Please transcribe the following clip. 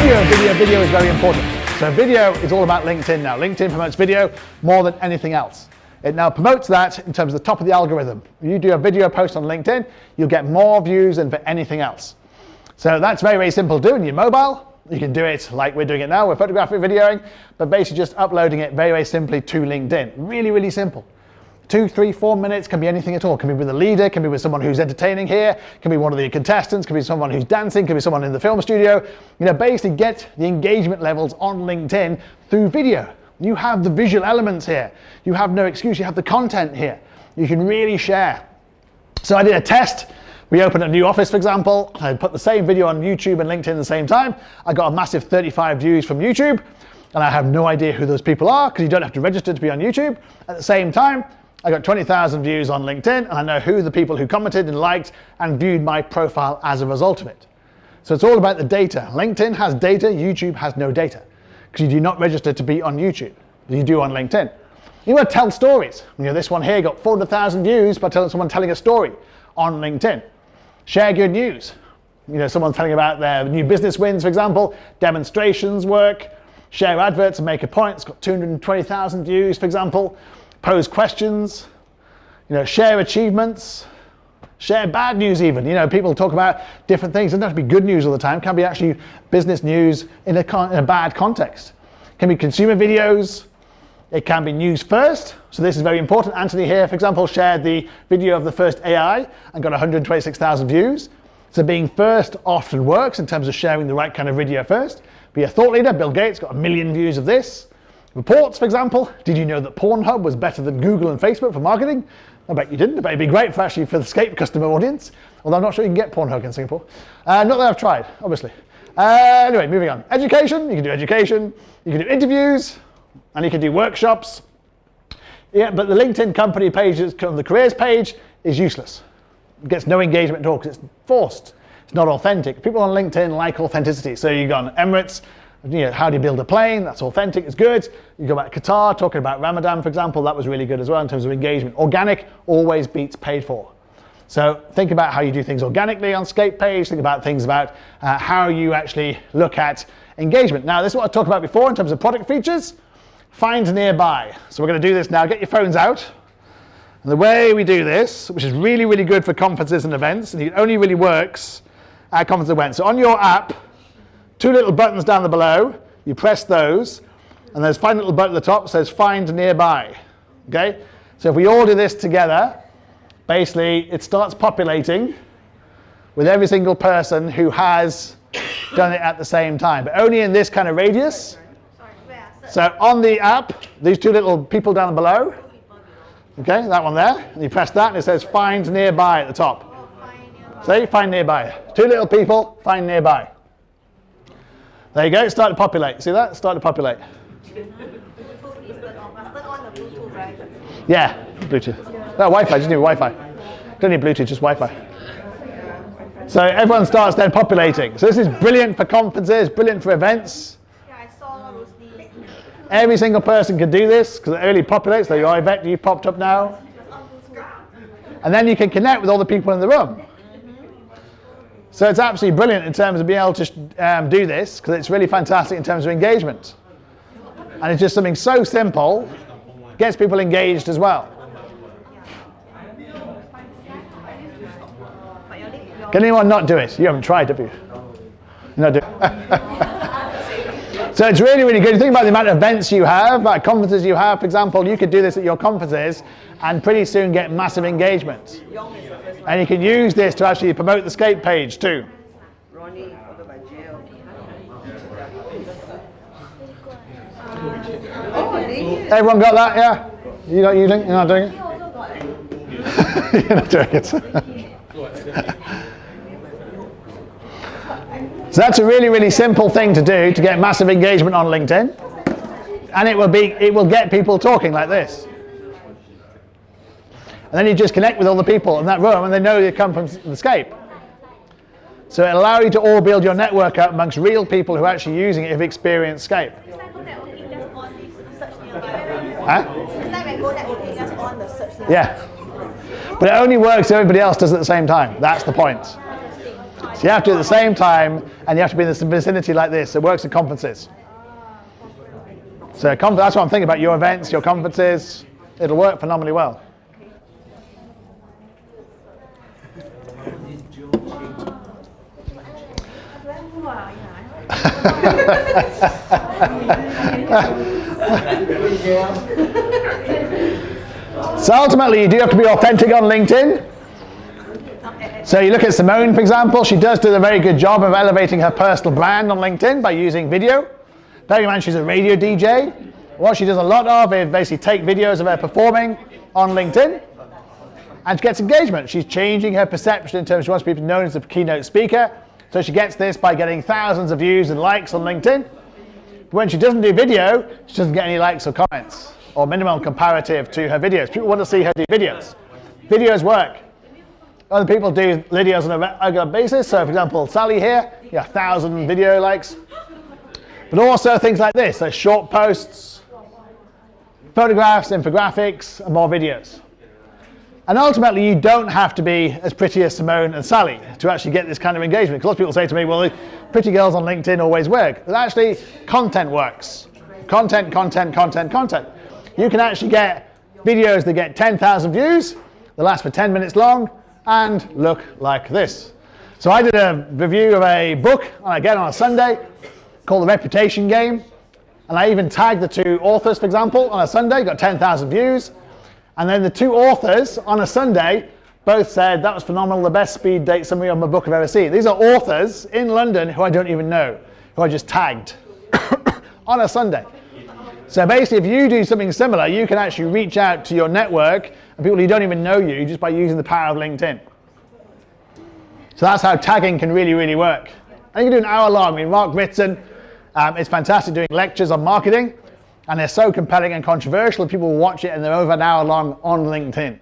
Video is very important. So video is all about LinkedIn now. LinkedIn promotes video more than anything else. It now promotes that in terms of the top of the algorithm. If you do a video post on LinkedIn, you'll get more views than for anything else. So that's very, very simple to do in your mobile. You can do it like we're doing it now. We're photographing, videoing, but basically just uploading it very, very simply to LinkedIn. Really, really simple. 2, 3, 4 minutes, can be anything at all. Can be with a leader, can be with someone who's entertaining here, can be one of the contestants, can be someone who's dancing, can be someone in the film studio. You know, basically get the engagement levels on LinkedIn through video. You have the visual elements here. You have no excuse, you have the content here. You can really share. So I did a test. We opened a new office, for example. I put the same video on YouTube and LinkedIn at the same time. I got a massive 35 views from YouTube, and I have no idea who those people are because you don't have to register to be on YouTube. At the same time, I got 20,000 views on LinkedIn, and I know who the people who commented and liked and viewed my profile as a result of it. So it's all about the data. LinkedIn has data, YouTube has no data, because you do not register to be on YouTube. You do on LinkedIn. You want to tell stories. You know, this one here got 400,000 views by someone telling a story on LinkedIn. Share good news. You know, someone telling about their new business wins, for example, demonstrations work. Share adverts and make a point. It's got 220,000 views, for example. Pose questions, you know, share achievements, share bad news even. You know, people talk about different things. It doesn't have to be good news all the time. It can be actually business news in a bad context. It can be consumer videos. It can be news first. So this is very important. Anthony here, for example, shared the video of the first AI and got 126,000 views. So being first often works in terms of sharing the right kind of video first. Be a thought leader. Bill Gates got 1 million views of this. Reports, for example. Did you know that Pornhub was better than Google and Facebook for marketing? I bet you didn't, but it'd be great for the Scape customer audience. Although I'm not sure you can get Pornhub in Singapore. Not that I've tried, obviously. Anyway, moving on. Education, you can do education. You can do interviews, and you can do workshops. Yeah, but the LinkedIn company page, the careers page, is useless. It gets no engagement at all because it's forced. It's not authentic. People on LinkedIn like authenticity. So you go on Emirates, you know, how do you build a plane? That's authentic, it's good. You go back to Qatar, talking about Ramadan, for example, that was really good as well in terms of engagement. Organic always beats paid for. So think about how you do things organically on Scape page, think about things about how you actually look at engagement. Now, this is what I talked about before in terms of product features. Find nearby. So we're going to do this now. Get your phones out. And the way we do this, which is really, really good for conferences and events, and it only really works at conferences and events. So on your app, 2 little buttons down below, you press those, and there's 5 little button at the top that says find nearby. Okay? So if we all do this together, basically it starts populating with every single person who has done it at the same time, but only in this kind of radius. So on the app, these 2 little people down below, okay, that one there, and you press that and it says find nearby at the top. See, find nearby. 2 little people, find nearby. There you go, it started to populate. See that? It started to populate. Yeah, Bluetooth. No, Wi-Fi, just need Wi-Fi. Don't need Bluetooth, just Wi-Fi. So everyone starts then populating. So this is brilliant for conferences, brilliant for events. Every single person can do this because it early populates. So your Yvette, you popped up now. And then you can connect with all the people in the room. So it's absolutely brilliant in terms of being able to do this because it's really fantastic in terms of engagement. And it's just something so simple, gets people engaged as well. Can anyone not do it? You haven't tried, have you? Not do So it's really, really good. You think about the amount of events you have, about conferences you have, for example, you could do this at your conferences and pretty soon get massive engagement. And you can use this to actually promote the Scape page too. Everyone got that, yeah? You're not using it? You're not doing it? You're not doing it. So that's a really, really simple thing to do to get massive engagement on LinkedIn. And it will get people talking like this. And then you just connect with all the people in that room and they know you come from the Scape. So it allows you to all build your network up amongst real people who are actually using it, who've experienced Scape. Huh? Yeah. But it only works if everybody else does it at the same time. That's the point. So you have to do it at the same time, and you have to be in the vicinity like this. It works at conferences. So that's what I'm thinking about, your events, your conferences. It'll work phenomenally well. So ultimately, you do have to be authentic on LinkedIn. So you look at Simone, for example. She does do a very good job of elevating her personal brand on LinkedIn by using video. Bearing in mind she's a radio DJ. What she does a lot of is basically take videos of her performing on LinkedIn, and she gets engagement. She's changing her perception in terms of she wants to be known as a keynote speaker. So she gets this by getting thousands of views and likes on LinkedIn. But when she doesn't do video, she doesn't get any likes or comments, or minimal comparative to her videos. People want to see her do videos. Videos work. Other people do videos on a regular basis. So for example, Sally here, 1,000 video likes. But also things like this, so short posts, photographs, infographics, and more videos. And ultimately, you don't have to be as pretty as Simone and Sally to actually get this kind of engagement. Because lots of people say to me, well, pretty girls on LinkedIn always work. But actually, content works. Content, content, content, content. You can actually get videos that get 10,000 views, that last for 10 minutes long, and look like this. So I did a review of a book, again on a Sunday, called The Reputation Game. And I even tagged the two authors, for example, on a Sunday, got 10,000 views. And then the two authors on a Sunday both said, that was phenomenal, the best speed date summary of my book I've ever seen. These are authors in London who I don't even know, who I just tagged on a Sunday. So basically, if you do something similar, you can actually reach out to your network and people who don't even know you just by using the power of LinkedIn. So that's how tagging can really, really work. And you can do an hour long. I mean, Mark Ritson is fantastic doing lectures on marketing. And they're so compelling and controversial that people will watch it and they're over an hour long on LinkedIn.